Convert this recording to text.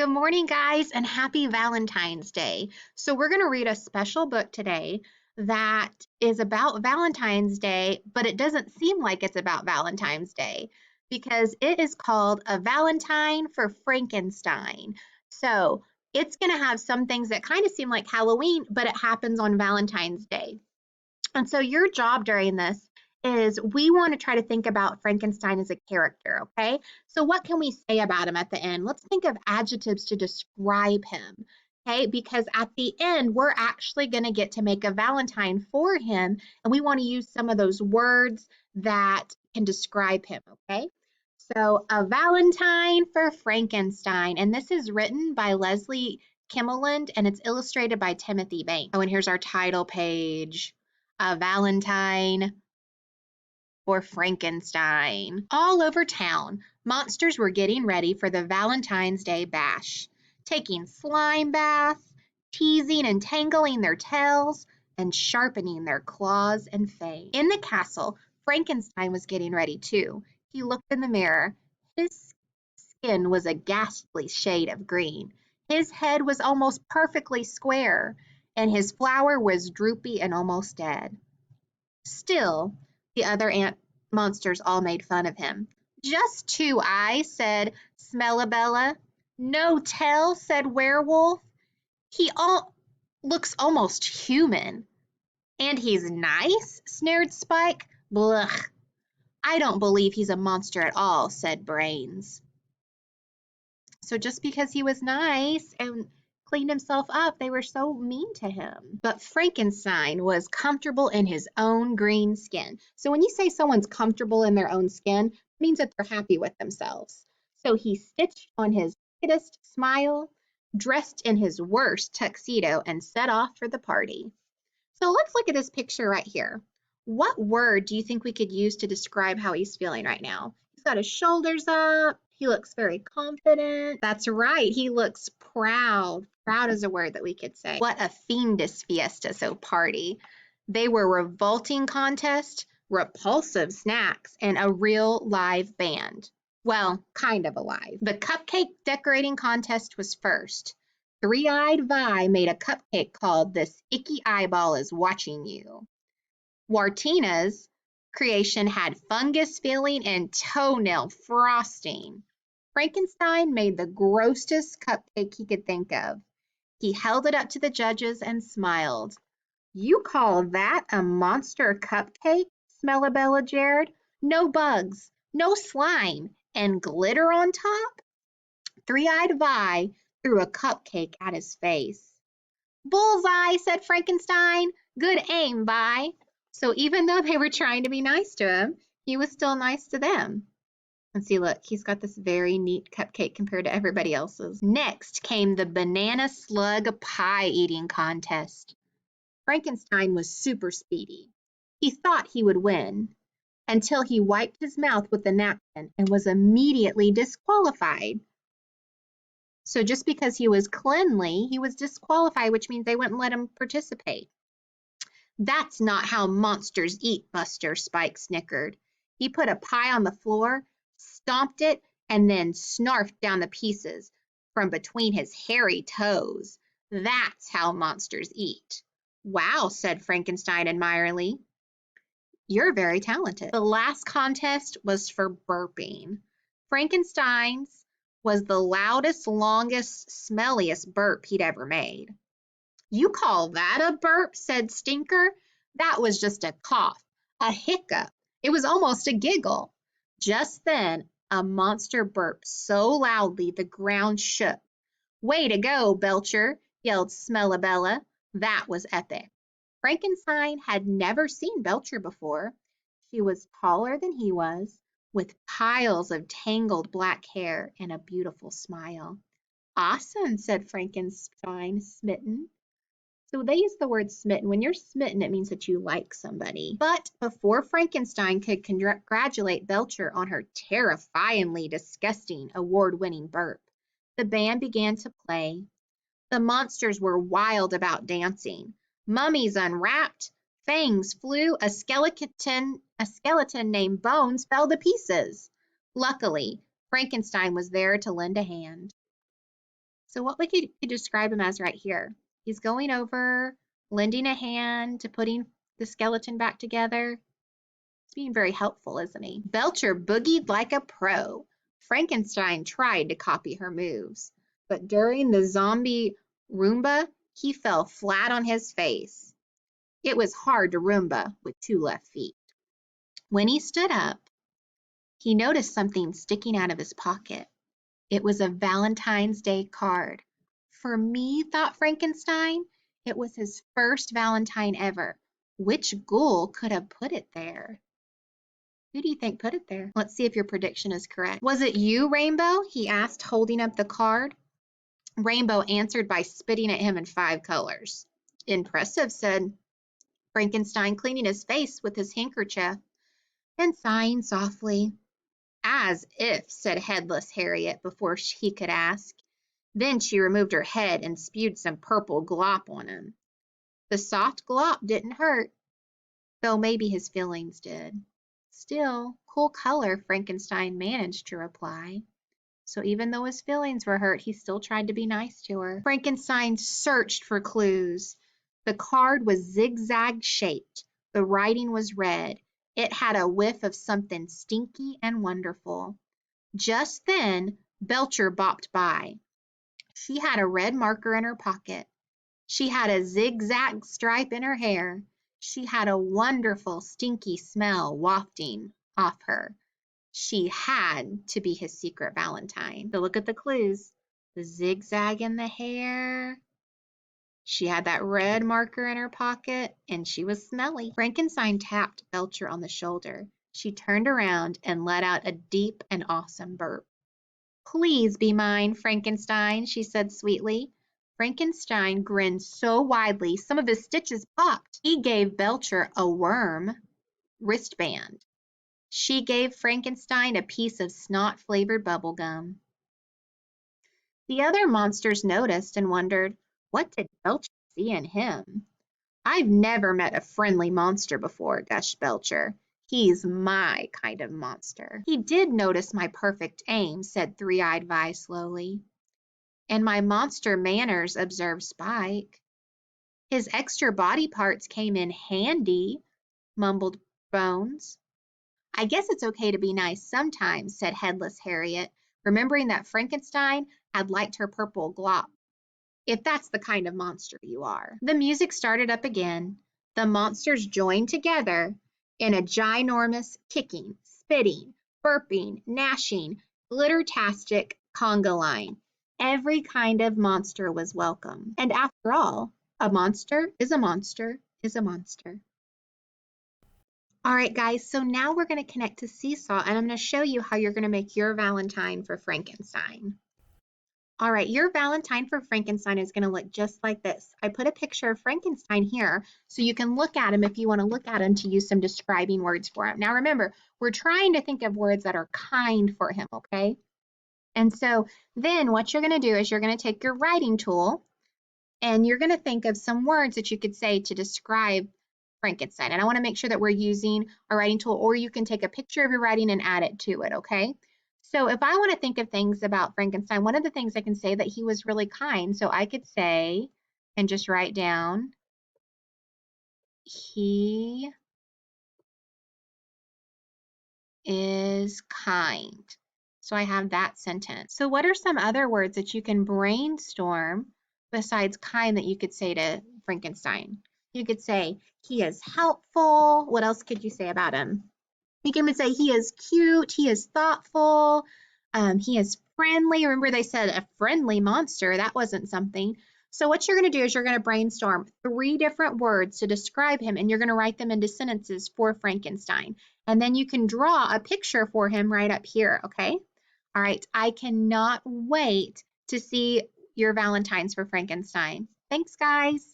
Good morning, guys, and happy Valentine's Day. So, we're going to read a special book today that is about Valentine's Day, but it doesn't seem like it's about Valentine's Day because it is called A Valentine for Frankenstein. So, it's going to have some things that kind of seem like Halloween, but it happens on Valentine's Day. And so your job during this is we want to try to think about Frankenstein as a character, okay? So what can we say about him at the end? Let's think of adjectives to describe him, okay? Because at the end, we're actually going to get to make a Valentine for him, and we want to use some of those words that can describe him, okay? So A Valentine for Frankenstein, and this is written by Leslie Kimmelland, and it's illustrated by Timothy Banks. Oh, and here's our title page. A Valentine for Frankenstein. All over town, monsters were getting ready for the Valentine's Day bash, taking slime baths, teasing and tangling their tails, and sharpening their claws and fangs. In the castle, Frankenstein was getting ready too. He looked in the mirror. His skin was a ghastly shade of green. His head was almost perfectly square, and his flower was droopy and almost dead. Still, the other ant monsters all made fun of him. Just two eyes, said Smellabella. No tail, said Werewolf. He looks almost human. And he's nice, sneered Spike. Blech. I don't believe he's a monster at all, said Brains. So just because he was nice and cleaned himself up, they were so mean to him. But Frankenstein was comfortable in his own green skin. So when you say someone's comfortable in their own skin, it means that they're happy with themselves. So he stitched on his wickedest smile, dressed in his worst tuxedo, and set off for the party. So let's look at this picture right here. What word do you think we could use to describe how he's feeling right now? He's got his shoulders up. He looks very confident. That's right. He looks proud. Proud is a word that we could say. What a fiendish fiesta, so party. They were revolting contest, repulsive snacks, and a real live band. Well, kind of alive. The cupcake decorating contest was first. Three-eyed Vi made a cupcake called This Icky Eyeball Is Watching You. Wartina's creation had fungus filling and toenail frosting. Frankenstein made the grossest cupcake he could think of. He held it up to the judges and smiled. You call that a monster cupcake? Smellabella jeered. No bugs, no slime, and glitter on top? Three-eyed Vi threw a cupcake at his face. Bullseye, said Frankenstein. Good aim, Vi. So even though they were trying to be nice to him, he was still nice to them. And see, look, he's got this very neat cupcake compared to everybody else's. Next came the banana slug pie eating contest. Frankenstein was super speedy. He thought he would win until he wiped his mouth with a napkin and was immediately disqualified. So just because he was cleanly, he was disqualified, which means they wouldn't let him participate. That's not how monsters eat, Buster, Spike snickered. He put a pie on the floor, stomped it, and then snarfed down the pieces from between his hairy toes. That's how monsters eat. Wow, said Frankenstein admiringly. You're very talented. The last contest was for burping. Frankenstein's was the loudest, longest, smelliest burp he'd ever made. You call that a burp, said Stinker. That was just a cough, a hiccup. It was almost a giggle. Just then, a monster burped so loudly the ground shook. Way to go, Belcher, yelled Smellabella. That was epic. Frankenstein had never seen Belcher before. She was taller than he was, with piles of tangled black hair and a beautiful smile. Awesome, said Frankenstein, smitten. So they use the word smitten. When you're smitten, it means that you like somebody. But before Frankenstein could congratulate Belcher on her terrifyingly disgusting award-winning burp, the band began to play. The monsters were wild about dancing. Mummies unwrapped, fangs flew, a skeleton named Bones fell to pieces. Luckily, Frankenstein was there to lend a hand. So what we could describe him as right here. He's going over, lending a hand to putting the skeleton back together. He's being very helpful, isn't he? Belcher boogied like a pro. Frankenstein tried to copy her moves, but during the zombie Roomba, he fell flat on his face. It was hard to Roomba with 2 left feet. When he stood up, he noticed something sticking out of his pocket. It was a Valentine's Day card. For me, thought Frankenstein, it was his first Valentine ever. Which ghoul could have put it there? Who do you think put it there? Let's see if your prediction is correct. Was it you, Rainbow? He asked, holding up the card. Rainbow answered by spitting at him in 5 colors. Impressive, said Frankenstein, cleaning his face with his handkerchief and sighing softly. As if, said Headless Harriet before he could ask. Then she removed her head and spewed some purple glop on him. The soft glop didn't hurt, though maybe his feelings did. Still, cool color, Frankenstein managed to reply. So even though his feelings were hurt, he still tried to be nice to her. Frankenstein searched for clues. The card was zigzag shaped. The writing was red. It had a whiff of something stinky and wonderful. Just then, Belcher bopped by. She had a red marker in her pocket. She had a zigzag stripe in her hair. She had a wonderful stinky smell wafting off her. She had to be his secret Valentine. So look at the clues. The zigzag in the hair. She had that red marker in her pocket, and she was smelly. Frankenstein tapped Belcher on the shoulder. She turned around and let out a deep and awesome burp. Please be mine, Frankenstein, she said sweetly. Frankenstein grinned so widely some of his stitches popped. He gave Belcher a worm wristband. She gave Frankenstein a piece of snot-flavored bubble gum. The other monsters noticed and wondered, what did Belcher see in him? I've never met a friendly monster before, gushed Belcher. He's my kind of monster. He did notice my perfect aim, said Three-Eyed Vi slowly. And my monster manners, observed Spike. His extra body parts came in handy, mumbled Bones. I guess it's okay to be nice sometimes, said Headless Harriet, remembering that Frankenstein had liked her purple glop, if that's the kind of monster you are. The music started up again. The monsters joined together in a ginormous kicking, spitting, burping, gnashing, glittertastic conga line. Every kind of monster was welcome. And after all, a monster is a monster is a monster. All right, guys, so now we're going to connect to Seesaw, and I'm going to show you how you're going to make your Valentine for Frankenstein. All right, your Valentine for Frankenstein is going to look just like this. I put a picture of Frankenstein here so you can look at him if you want to look at him to use some describing words for him. Now remember, we're trying to think of words that are kind for him, okay? And so then what you're going to do is you're going to take your writing tool and you're going to think of some words that you could say to describe Frankenstein. And I want to make sure that we're using a writing tool, or you can take a picture of your writing and add it to it, okay? So if I want to think of things about Frankenstein, one of the things I can say that he was really kind. So I could say, and just write down, he is kind. So I have that sentence. So what are some other words that you can brainstorm besides kind that you could say to Frankenstein? You could say, he is helpful. What else could you say about him? You can even say he is cute, he is thoughtful, he is friendly. Remember they said a friendly monster. That wasn't something. So what you're going to do is you're going to brainstorm 3 different words to describe him, and you're going to write them into sentences for Frankenstein. And then you can draw a picture for him right up here, okay? All right, I cannot wait to see your Valentines for Frankenstein. Thanks, guys.